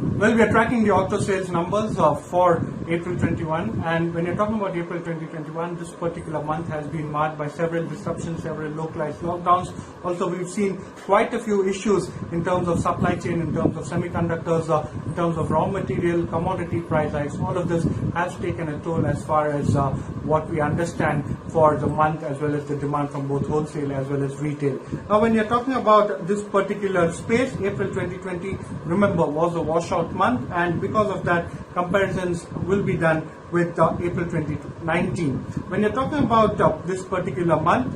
Well, we are tracking the auto sales numbers for April 21, and when you're talking about April 2021, this particular month has been marked by several disruptions, several localized lockdowns. Also, we've seen quite a few issues in terms of supply chain, in terms of semiconductors, in terms of raw material, commodity price hikes. All of this has taken a toll as far as what we understand for the month, as well as the demand from both wholesale as well as retail. Now, when you're talking about this particular space, April 2020, remember, was a washout month, and because of that, comparisons will be done with April 2019. When you're talking about this particular month,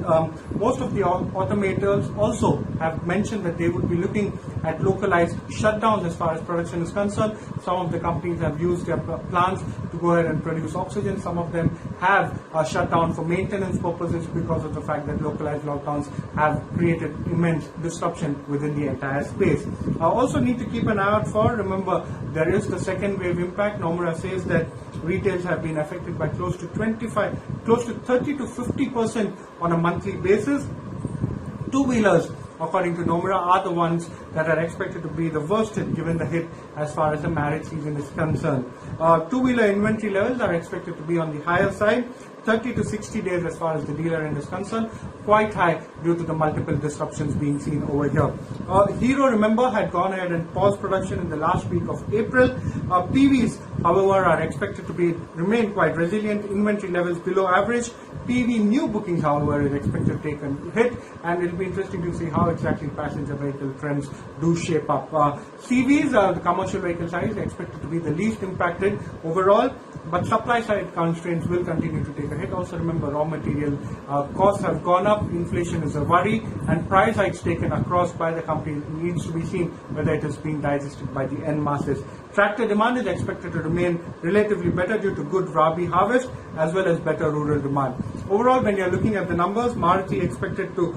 most of the automakers also have mentioned that they would be looking at localized shutdowns as far as production is concerned. Some of the companies have used their plants to go ahead and produce oxygen. Some of them have shut down for maintenance purposes because of the fact that localized lockdowns have created immense disruption within the entire space. Also need to keep an eye out for, remember, there is the second wave impact. Nomura says that retails have been affected by close to 30 to 50% on a monthly basis. Two-wheelers, according to Nomura, are the ones that are expected to be the worst hit, given the hit as far as the marriage season is concerned. Two-wheeler inventory levels are expected to be on the higher side, 30 to 60 days as far as the dealer end is concerned, quite high due to the multiple disruptions being seen over here. Hero, remember, had gone ahead and paused production in the last week of April. PVs, however, are expected to remain quite resilient, inventory levels below average. PV new bookings, however, is expected to take a hit, and it will be interesting to see how exactly passenger vehicle trends do shape up. CVs, the commercial vehicle side, is expected to be the least impacted overall, but supply side constraints will continue to take a hit. Also, remember, raw material costs have gone up, inflation is a worry, and price hikes taken across by the company needs to be seen whether it is being digested by the end masses. Tractor demand is expected to remain relatively better due to good Rabi harvest as well as better rural demand. Overall, when you're looking at the numbers, Maruti expected to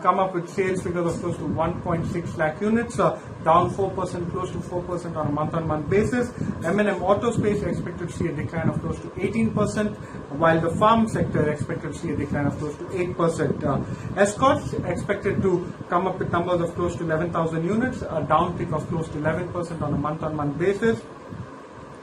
come up with sales figures of close to 1.6 lakh units, down 4%, close to 4% on a month-on-month basis. M&M Auto Space expected to see a decline of close to 18%, while the farm sector expected to see a decline of close to 8%. Escorts expected to come up with numbers of close to 11,000 units, a downtick of close to 11% on a month-on-month basis.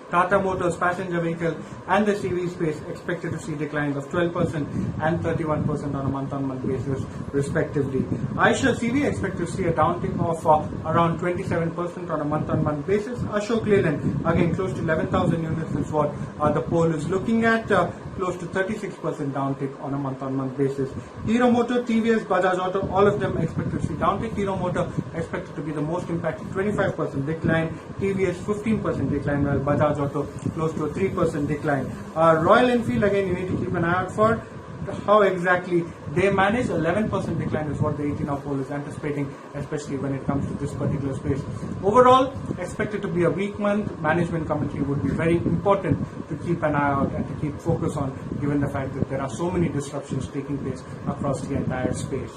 Tata Motors passenger vehicle and the CV space expected to see declines of 12% and 31% on a month-on-month basis, respectively. Eicher CV expected to see a downtick of around 27% on a month-on-month basis. Ashok Leyland, again, close to 11,000 units is what the poll is looking at. Close to 36% downtick on a month-on-month basis. Hero Motor, TVS, Bajaj Auto, all of them expected to see downtick. Hero Motor expected to be the most impacted, 25% decline. TVS 15% decline, while Bajaj Auto close to a 3% decline. Royal Enfield, again, you need to keep an eye out for how exactly they manage. 11% decline is what the 18-hour poll is anticipating, especially when it comes to this particular space. Overall, expected to be a weak month. Management commentary would be very important to keep an eye out and to keep focus on, given the fact that there are so many disruptions taking place across the entire space.